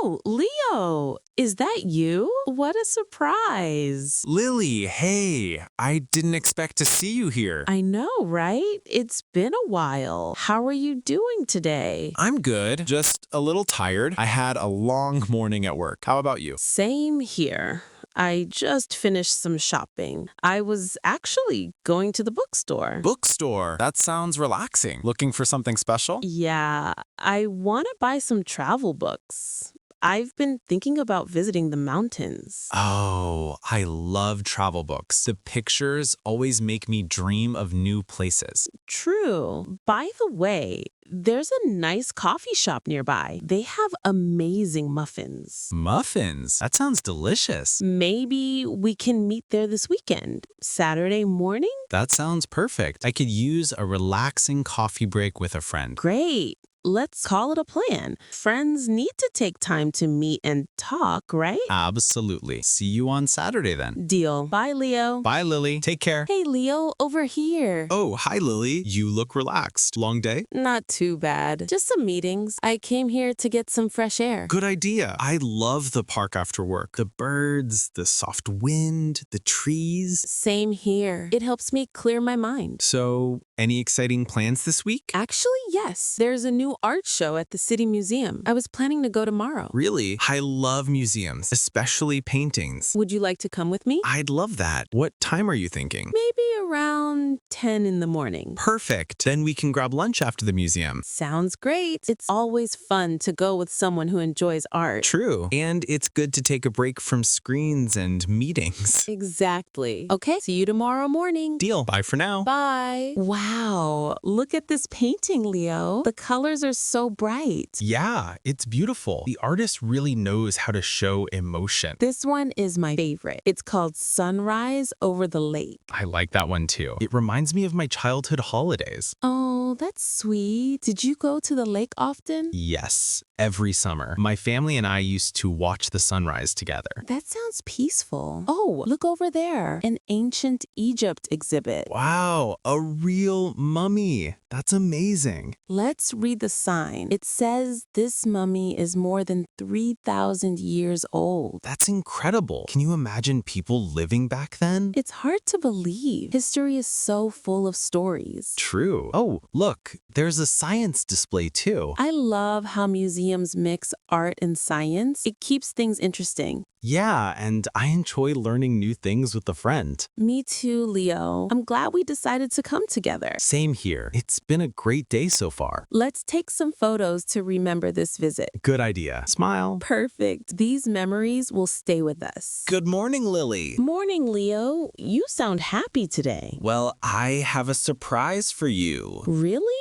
Oh, Leo, is that you? What a surprise. Lily, hey, I didn't expect to see you here. I know, right? It's been a while. How are you doing today? I'm good, just a little tired. I had a long morning at work. How about you? Same here. I just finished some shopping. I was actually going to the bookstore. Bookstore. That sounds relaxing. Looking for something special? Yeah, I want to buy some travel books. I've been thinking about visiting the mountains. Oh, I love travel books. The pictures always make me dream of new places. True. By the way, there's a nice coffee shop nearby. They have amazing muffins. Muffins? That sounds delicious. Maybe we can meet there this weekend, Saturday morning? That sounds perfect. I could use a relaxing coffee break with a friend. Great. Let's call it a plan. Friends need to take time to meet and talk, right? Absolutely. See you on Saturday then. Deal. Bye, Leo. Bye, Lily. Take care. Hey, Leo, over here. Oh, hi, Lily. You look relaxed. Long day? Not too bad. Just some meetings. I came here to get some fresh air. Good idea. I love the park after work. The birds, the soft wind, the trees. Same here. It helps me clear my mind. So, any exciting plans this week? Actually, yes. There's a new art show at the City Museum. I was planning to go tomorrow. Really? I love museums, especially paintings. Would you like to come with me? I'd love that. What time are you thinking? Maybe around 10 in the morning. Perfect. Then we can grab lunch after the museum. Sounds great. It's always fun to go with someone who enjoys art. True. And it's good to take a break from screens and meetings. Exactly. Okay, see you tomorrow morning. Deal. Bye for now. Bye. Wow, look at this painting, Leo. The colors are so bright. Yeah, it's beautiful. The artist really knows how to show emotion. This one is my favorite. It's called Sunrise Over the Lake. I like that one too. It reminds me of my childhood holidays. Oh, that's sweet. Did you go to the lake often? Yes, every summer. My family and I used to watch the sunrise together. That sounds peaceful. Oh, look over there. An ancient Egypt exhibit. Wow, a real mummy. That's amazing. Let's read the sign. It says this mummy is more than 3,000 years old. That's incredible. Can you imagine people living back then? It's hard to believe. History is so full of stories. True. Oh, look, there's a science display too. I love how museums mix art and science. It keeps things interesting. Yeah, and I enjoy learning new things with a friend. Me too, Leo. I'm glad we decided to come together. Same here. It's been a great day so far. Let's take some photos to remember this visit. Good idea. Smile. Perfect. These memories will stay with us. Good morning, Lily. Morning, Leo. You sound happy today. Well, I have a surprise for you. Really?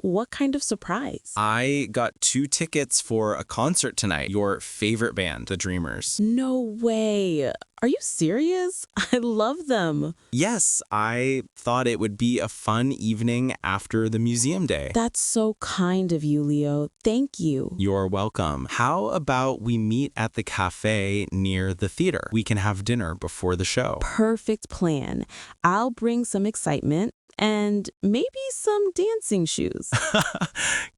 What kind of surprise? I got 2 tickets for a concert tonight. Your favorite band, The Dreamers. No way. Are you serious? I love them. Yes, I thought it would be a fun evening after the museum day. That's so kind of you, Leo. Thank you. You're welcome. How about we meet at the cafe near the theater? We can have dinner before the show. Perfect plan. I'll bring some excitement and maybe some dancing shoes.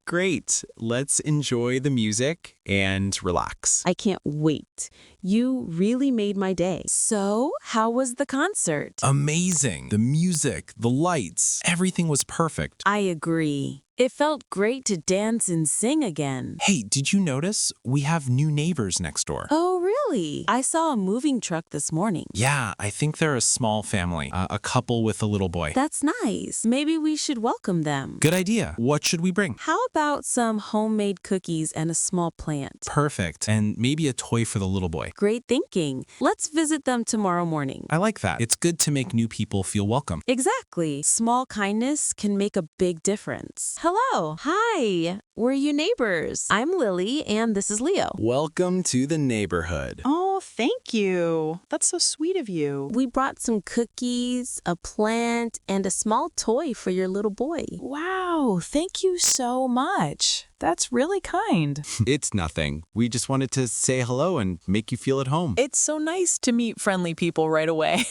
Great. Let's enjoy the music and relax. I can't wait. You really made my day. So, how was the concert? Amazing. The music, the lights, everything was perfect. I agree. It felt great to dance and sing again. Hey, did you notice we have new neighbors next door? Oh, really? I saw a moving truck this morning. Yeah, I think they're a small family, a couple with a little boy. That's nice. Maybe we should welcome them. Good idea. What should we bring? How about some homemade cookies and a small plant? Perfect. And maybe a toy for the little boy. Great thinking. Let's visit them tomorrow morning. I like that. It's good to make new people feel welcome. Exactly. Small kindness can make a big difference. Hello. Hi. We're your neighbors. I'm Lily, and this is Leo. Welcome to the neighborhood. Oh, thank you. That's so sweet of you. We brought some cookies, a plant, and a small toy for your little boy. Wow, thank you so much. That's really kind. It's nothing. We just wanted to say hello and make you feel at home. It's so nice to meet friendly people right away.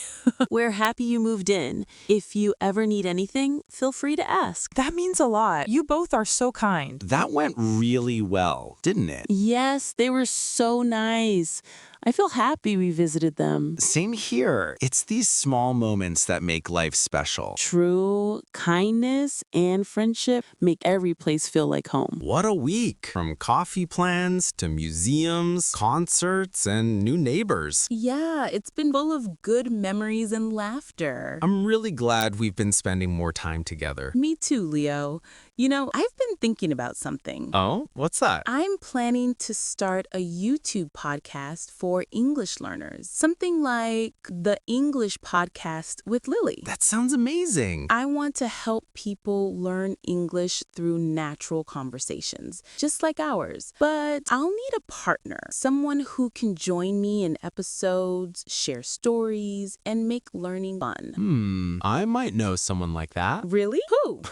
We're happy you moved in. If you ever need anything, feel free to ask. That means a lot. You both are so kind. That went really well, didn't it? Yes, they were so nice. I feel happy we visited them. Same here. It's these small moments that make life special. True kindness and friendship make every place feel like home. What a week! From coffee plans to museums, concerts, and new neighbors. Yeah, it's been full of good memories and laughter. I'm really glad we've been spending more time together. Me too, Leo. You know, I've been thinking about something. Oh, what's that? I'm planning to start a YouTube podcast for English learners. Something like the English Podcast with Lily. That sounds amazing. I want to help people learn English through natural conversations, just like ours. But I'll need a partner, someone who can join me in episodes, share stories, and make learning fun. I might know someone like that. Really? Who?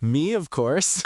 Me, of course.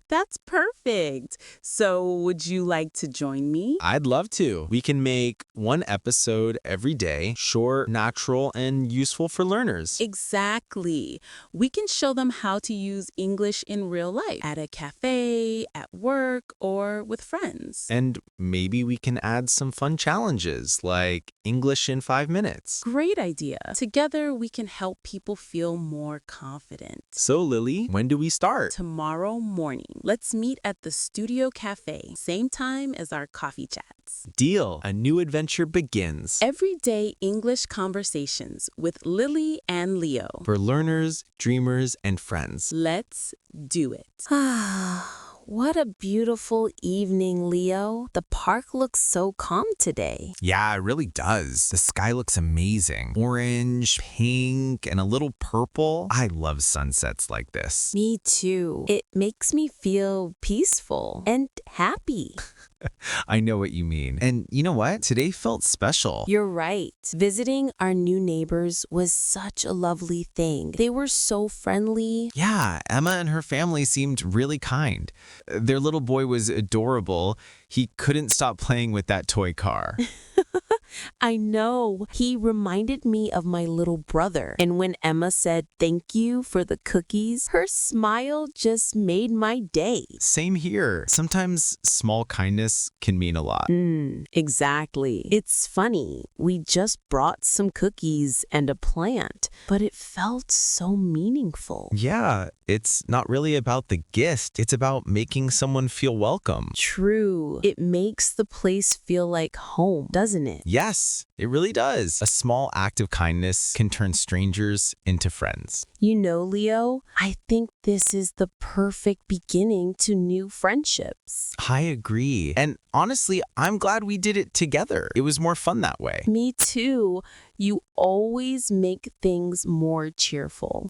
That's perfect. So would you like to join me? I'd love to. We can make one episode every day, short, natural, and useful for learners. Exactly. We can show them how to use English in real life, at a cafe, at work, or with friends. And maybe we can add some fun challenges, like English in 5 minutes. Great idea. Together, we can help people feel more confident. So, Lily, when do we start? Tomorrow morning, let's meet at the Studio Cafe, same time as our coffee chats. Deal. A new adventure begins. Everyday English conversations with Lily and Leo. For learners, dreamers, and friends. Let's do it. What a beautiful evening, Leo. The park looks so calm today. Yeah, it really does. The sky looks amazing. Orange, pink, and a little purple. I love sunsets like this. Me too. It makes me feel peaceful and happy. I know what you mean. And you know what? Today felt special. You're right. Visiting our new neighbors was such a lovely thing. They were so friendly. Yeah, Emma and her family seemed really kind. Their little boy was adorable. He couldn't stop playing with that toy car. I know. He reminded me of my little brother. And when Emma said thank you for the cookies, her smile just made my day. Same here. Sometimes small kindness can mean a lot. Exactly. It's funny. We just brought some cookies and a plant, but it felt so meaningful. Yeah, it's not really about the gift. It's about making someone feel welcome. True. It makes the place feel like home, doesn't it? Yes, it really does. A small act of kindness can turn strangers into friends. You know, Leo, I think this is the perfect beginning to new friendships. I agree. And honestly, I'm glad we did it together. It was more fun that way. Me too. You always make things more cheerful.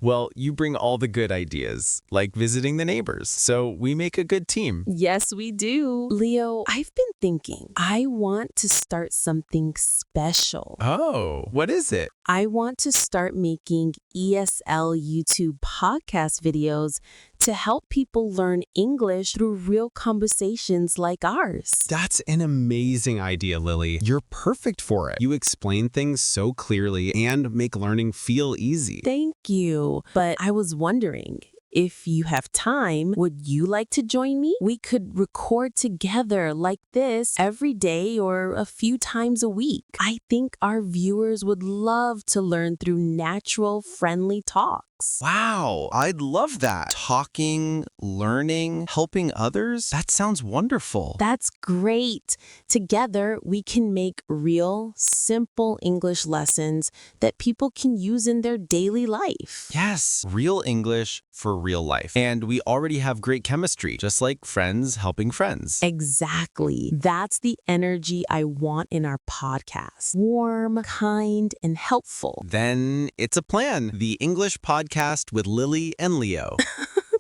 Well, you bring all the good ideas, like visiting the neighbors. So we make a good team. Yes, we do. Leo, I've been thinking, I want to start something special. Oh, what is it? I want to start making ESL YouTube podcast videos to help people learn English through real conversations like ours. That's an amazing idea, Lily. You're perfect for it. You explain things so clearly and make learning feel easy. Thank you. But I was wondering, if you have time, would you like to join me? We could record together like this every day or a few times a week. I think our viewers would love to learn through natural, friendly talks. Wow, I'd love that. Talking, learning, helping others. That sounds wonderful. That's great. Together, we can make real, simple English lessons that people can use in their daily life. Yes, real English for real life. And we already have great chemistry, just like friends helping friends. Exactly. That's the energy I want in our podcast. Warm, kind, and helpful. Then it's a plan. The English podcast with Lily and Leo.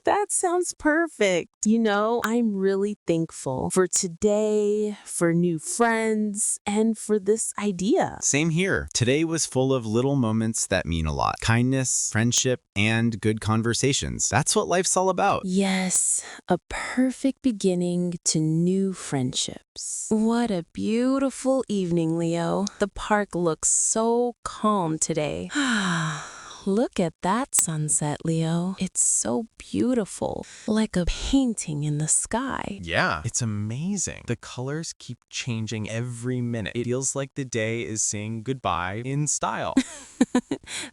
That sounds perfect. You know, I'm really thankful for today, for new friends, and for this idea. Same here. Today was full of little moments that mean a lot. Kindness, friendship, and good conversations. That's what life's all about. Yes, a perfect beginning to new friendships. What a beautiful evening, Leo. The park looks so calm today. Look at that sunset, Leo. It's so beautiful, like a painting in the sky. Yeah, it's amazing. The colors keep changing every minute. It feels like the day is saying goodbye in style.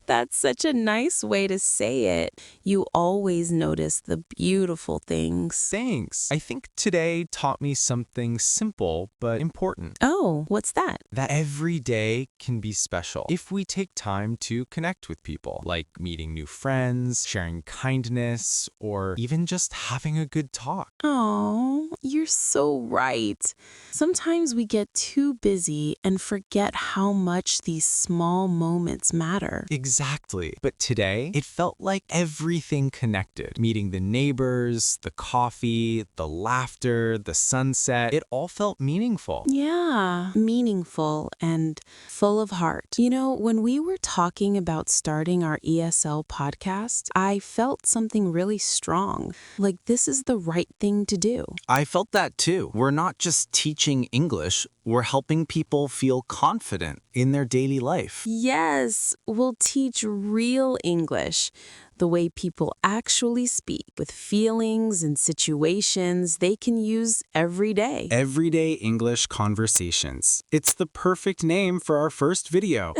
That's such a nice way to say it. You always notice the beautiful things. Thanks. I think today taught me something simple but important. Oh, what's that? That every day can be special if we take time to connect with people, like meeting new friends, sharing kindness, or even just having a good talk. Oh, you're so right. Sometimes we get too busy and forget how much these small moments matter. Exactly. But today, it felt like everything connected. Meeting the neighbors, the coffee, the laughter, the sunset, it all felt meaningful. Yeah, meaningful and full of heart. You know, when we were talking about starting our ESL podcast, I felt something really strong. Like this is the right thing to do. I felt that too. We're not just teaching English, we're helping people feel confident in their daily life. Yes, we'll teach real English, the way people actually speak, with feelings and situations they can use every day. Everyday English Conversations. It's the perfect name for our first video.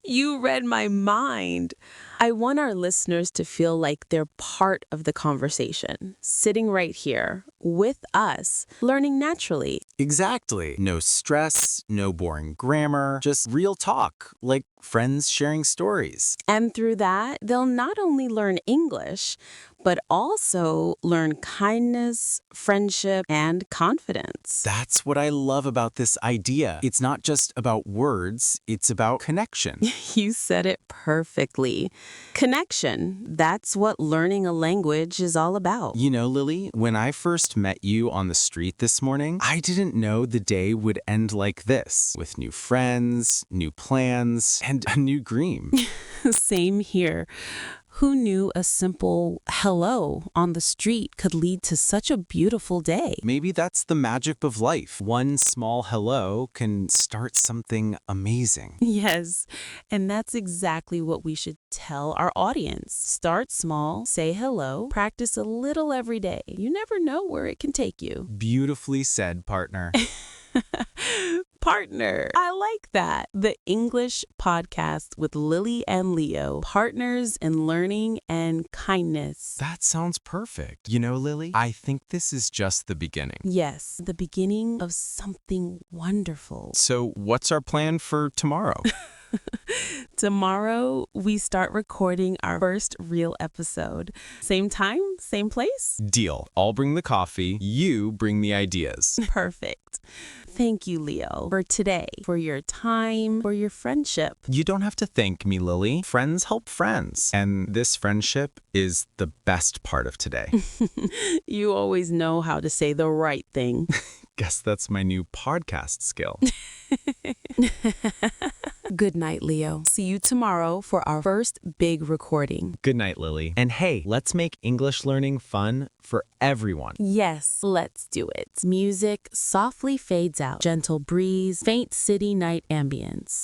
You read my mind. I want our listeners to feel like they're part of the conversation, sitting right here with us, learning naturally. Exactly. No stress, no boring grammar, just real talk, like friends sharing stories. And through that, they'll not only learn English, but also learn kindness, friendship, and confidence. That's what I love about this idea. It's not just about words, it's about connection. You said it perfectly. Connection, that's what learning a language is all about. You know, Lily, when I first met you on the street this morning, I didn't know the day would end like this, with new friends, new plans, and a new dream. Same here. Who knew a simple hello on the street could lead to such a beautiful day? Maybe that's the magic of life. One small hello can start something amazing. Yes, and that's exactly what we should tell our audience. Start small, say hello, practice a little every day. You never know where it can take you. Beautifully said, partner. Partner. I like that. The English podcast with Lily and Leo, partners in learning and kindness. That sounds perfect. You know, Lily, I think this is just the beginning. Yes, the beginning of something wonderful. So, what's our plan for tomorrow? Tomorrow, we start recording our first real episode. Same time, same place? Deal. I'll bring the coffee, you bring the ideas. Perfect. Thank you, Leo, for today, for your time, for your friendship. You don't have to thank me, Lily. Friends help friends. And this friendship is the best part of today. You always know how to say the right thing. Guess that's my new podcast skill. Good night, Leo. See you tomorrow for our first big recording. Good night, Lily. And hey, let's make English learning fun for everyone. Yes, let's do it. Music softly fades out. Gentle breeze, faint city night ambience.